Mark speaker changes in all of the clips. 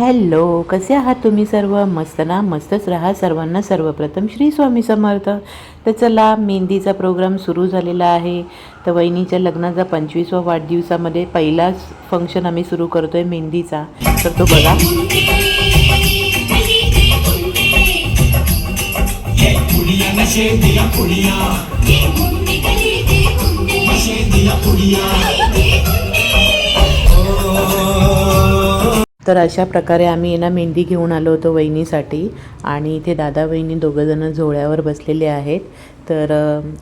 Speaker 1: Hello, कसे आहात तुम्ही सर्व? मस्त ना? मस्तच राहा. सर्वांना सर्वप्रथम श्री स्वामी समर्थ. तर चला, मेहंदीचा प्रोग्राम सुरू झालेला आहे. तर वहिनीच्या लग्नाचा 25वा वाढदिवसामध्ये पहिलाच फंक्शन आम्ही सुरू करतोय मेहंदीचा. तर तो बघा. तर अशा प्रकारे आम्ही ना मेहंदी घेऊन आलो होतो वहिनीसाठी. आणि इथे दादा वहिनी दोघंजणं झोळ्यावर बसलेले आहेत. तर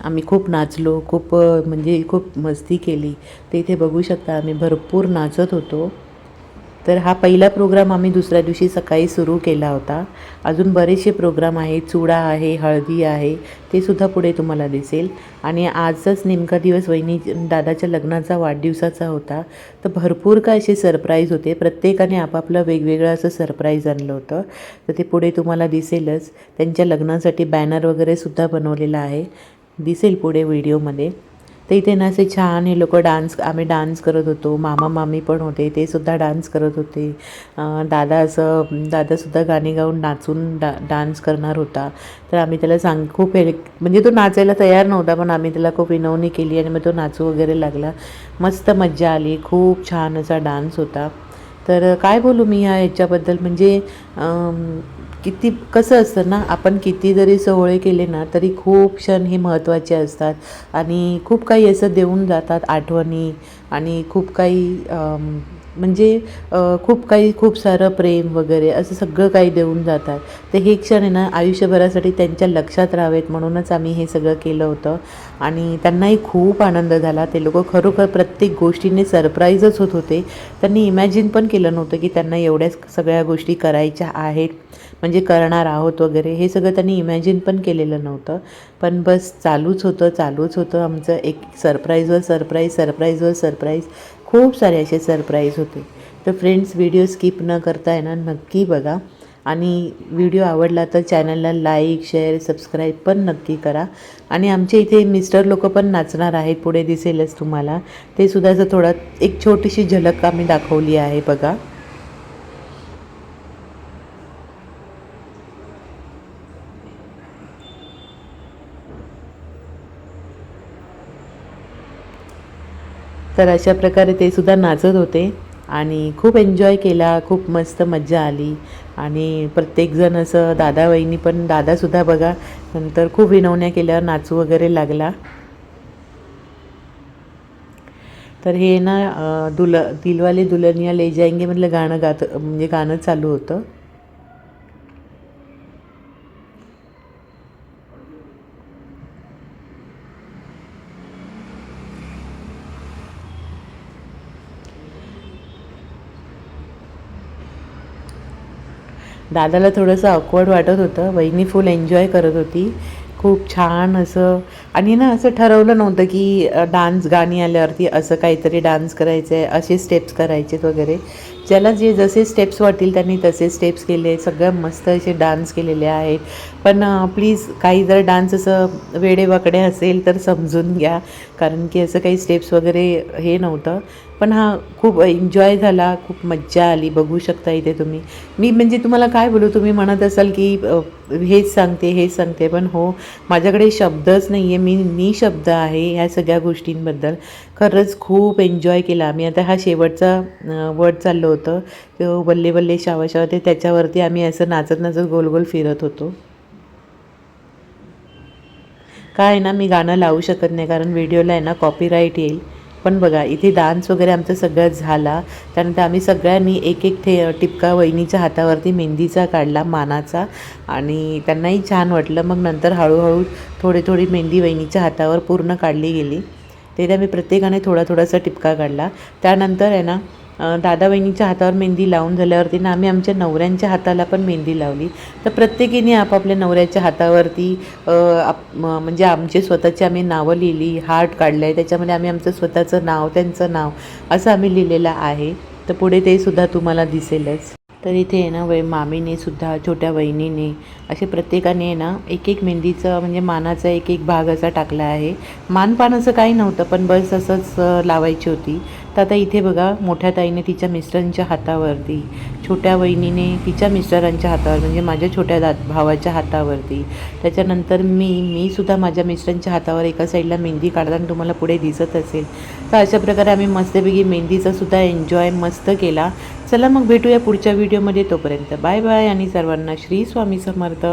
Speaker 1: आम्ही खूप नाचलो, खूप म्हणजे खूप मस्ती केली. तर इथे बघू शकता आम्ही भरपूर नाचत होतो. तर हा पहिला प्रोग्राम आम्ही दुसऱ्या दिवशी सकाळी सुरू केला होता. अजून बरेचसे प्रोग्राम आहेत, चुडा आहे, हळदी आहे, ते सुद्धा पुढे तुम्हाला दिसेल. आणि आजच नेमका दिवस वहिनी दादाच्या लग्नाचा वाढदिवसाचा होता. तर भरपूर काय असे सरप्राईज होते. प्रत्येकाने आपापलं वेगवेगळं असं सरप्राईज आणलं होतं. तर ते पुढे तुम्हाला दिसेलच. त्यांच्या लग्नासाठी बॅनर वगैरे सुद्धा बनवलेला आहे, दिसेल पुढे व्हिडिओमध्ये. तर इथे ना असे छान हे लोक आम्ही डान्स करत होतो. मामा मामी पण होते, ते सुद्धा डान्स करत होते. दादासुद्धा गाणी गाऊन नाचून डान्स करणार होता. तर आम्ही त्याला खूप म्हणजे तो नाचायला तयार नव्हता, पण आम्ही त्याला खूप विनवणी केली आणि मग तो नाचू वगैरे लागला. मस्त मज्जा आली. खूप छान असा डान्स होता. तर काय बोलू मी ह्याच्याबद्दल, म्हणजे किती कसं असतं ना, आपण किती जरी सोहळे केले ना तरी खूप क्षण हे महत्त्वाचे असतात. आणि खूप काही असं देऊन जातात आठवणी. आणि खूप काही म्हणजे खूप सारं प्रेम वगैरे असं सगळं काही देऊन जातात. तर हे क्षण आहे ना आयुष्यभरासाठी त्यांच्या लक्षात राहावेत म्हणूनच आम्ही हे सगळं केलं होतं. आणि त्यांनाही खूप आनंद झाला. ते लोक खरोखर प्रत्येक गोष्टीने सरप्राईजच होत होते. त्यांनी इमॅजिन पण केलं नव्हतं की त्यांना एवढ्या सगळ्या गोष्टी करायच्या आहेत, म्हणजे करणार आहोत वगैरे. हे सगळं त्यांनी इमॅजिन पण केलेलं नव्हतं. पण बस चालूच होतं आमचं एक सरप्राईजवर सरप्राईज. खूप सारे असे सरप्राईज होते. तर फ्रेंड्स, व्हिडिओ स्किप न करता आहे ना नक्की बघा. आणि व्हिडिओ आवडला तर चॅनलला लाईक, शेअर, सबस्क्राईब पण नक्की करा. आणि आमच्या इथे मिस्टर लोक पण नाचणार आहेत, पुढे दिसेलच तुम्हाला. ते सुद्धा असं थोडं एक छोटीशी झलक आम्ही दाखवली आहे बघा. तर अशा प्रकारे ते सुद्धा नाचत होते आणि खूप एन्जॉय केला. खूप मस्त मज्जा आली. आणि प्रत्येकजण असं दादा वहिनी पण, दादासुद्धा बघा नंतर खूप विनवण्या केल्यावर नाचू वगैरे लागला. तर हे ना दिलवाले दुल्हनिया ले जाएंगे म्हटलं म्हणजे गाणं चालू होतं. दादाला थोडंसं ऑकवर्ड वाटत होतं. वहिनी फुल एन्जॉय करत होती. खूप छान असं. आणि ना असं ठरवलं नव्हतं की डान्स गाणी आल्यावरती असं काहीतरी डान्स करायचं आहे, असे स्टेप्स करायचेत वगैरे. ज्याला जे जसे स्टेप्स वाटतील त्यांनी तसे स्टेप्स केले. सगळं मस्त असे डान्स केलेले आहेत. पण प्लीज काही जर डान्स असं वेडेवाकडे असेल तर समजून घ्या, कारण की असं काही स्टेप्स वगैरे हे नव्हतं. पण हां, खूप एन्जॉय झाला. खूप मज्जा आली. बघू शकता इथे तुम्ही. मी म्हणजे तुम्हाला काय बोलू, तुम्ही म्हणत असाल की हेच सांगते, पण हो, माझ्याकडे शब्दच नाही आहे. मी निशब्द आहे ह्या सगळ्या गोष्टींबद्दल. खरंच खूप एन्जॉय केला आम्ही. आता हा शेवटचा वड चाललं होतं, तो बल्ले बल्ले शावा शावा, ते त्याच्यावरती आम्ही असं नाचत नाचत गोल गोल फिरत होतो. काय ना, मी गाणं लावू शकत नाही कारण व्हिडिओला आहे ना कॉपीराईट येईल. पण बघा इथे डान्स वगैरे आमचं सगळं झाला. त्यानंतर आम्ही सगळ्यांनी एक एक टिपका वहिनीच्या हातावरती मेहंदीचा काढला, मानाचा. आणि त्यांनाही छान वाटलं. मग नंतर हळूहळू थोडी मेहंदी वहिनीच्या हातावर पूर्ण काढली गेली. ते आम्ही प्रत्येकाने थोडासा टिपका काढला. त्यानंतर आहे ना दादा वहिनीच्या हातावर मेहंदी लावून झाल्यावरती ना आम्ही आमच्या नवऱ्यांच्या हाताला पण मेहंदी लावली. तर प्रत्येकीने आपापल्या नवऱ्याच्या हातावरती म्हणजे आमचे स्वतःचे आम्ही नावं लिहिली, हार्ट काढलं आहे, त्याच्यामध्ये आम्ही आमचं स्वतःचं नाव, त्यांचं नाव असं आम्ही लिहिलेलं आहे. तर पुढे ते सुद्धा तुम्हाला दिसेलच. तर इथे आहे ना मामीने सुद्धा, छोट्या वहिनीने, असे प्रत्येकाने आहे ना एक एक मेहंदीचं म्हणजे मानाचा एक एक भाग असा टाकला आहे. मानपान असं काही नव्हतं, पण बस असंच लावायची होती. तर आता इथे बघा मोठ्या ताईने तिच्या मिस्टरांच्या हातावरती, छोट्या वहिनीने तिच्या मिस्टरांच्या हातावर म्हणजे माझ्या छोट्या भावाच्या हातावरती, त्याच्यानंतर मी सुद्धा माझ्या मिस्टरांच्या हातावर एका साईडला मेहंदी काढताना तुम्हाला पुढे दिसत असेल. तर अशा प्रकारे आम्ही मस्तपैकी मेहंदीचा सुद्धा एन्जॉय मस्त केला. चला मग भेटूया पुढच्या व्हिडिओमध्ये. तोपर्यंत बाय बाय आणि सर्वांना श्री स्वामी समर्थ.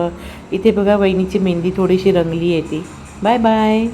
Speaker 1: इथे बघा वहिनीची मेहंदी थोडीशी रंगली आहे ती. Bye bye.